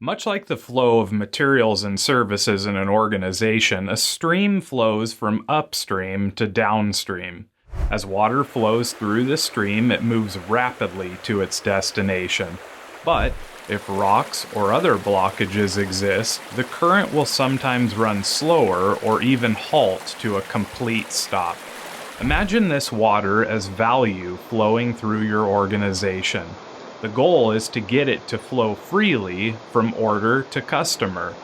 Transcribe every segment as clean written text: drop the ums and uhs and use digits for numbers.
Much like the flow of materials and services in an organization, a stream flows from upstream to downstream. As water flows through the stream, it moves rapidly to its destination. But if rocks or other blockages exist, the current will sometimes run slower or even halt to a complete stop. Imagine this water as value flowing through your organization. The goal is to get it to flow freely from order to customer.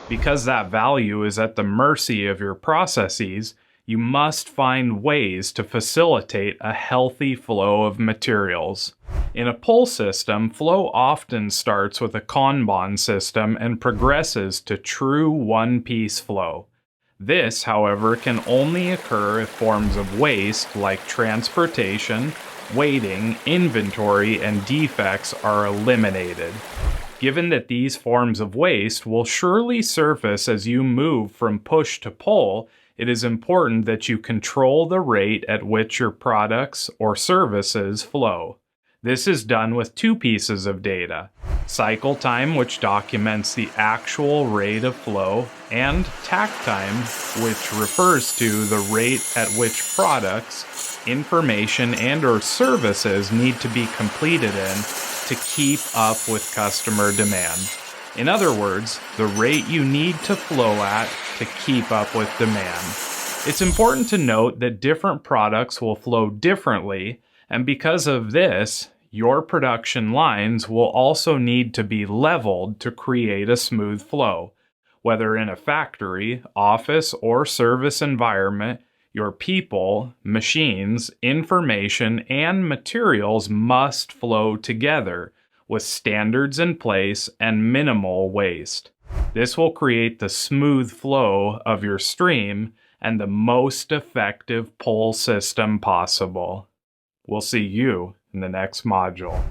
Because that value is at the mercy of your processes, you must find ways to facilitate a healthy flow of materials. In a pull system, flow often starts with a Kanban system and progresses to true one-piece flow. This, however, can only occur if forms of waste like transportation, waiting, inventory, and defects are eliminated. Given that these forms of waste will surely surface as you move from push to pull, it is important that you control the rate at which your products or services flow. This is done with two pieces of data: cycle time, which documents the actual rate of flow, and takt time, which refers to the rate at which products, information, and/or services need to be completed in to keep up with customer demand. In other words, the rate you need to flow at to keep up with demand. It's important to note that different products will flow differently, and because of this, your production lines will also need to be leveled to create a smooth flow. Whether in a factory, office, or service environment, your people, machines, information, and materials must flow together with standards in place and minimal waste. This will create the smooth flow of your stream and the most effective pull system possible. We'll see you in the next module.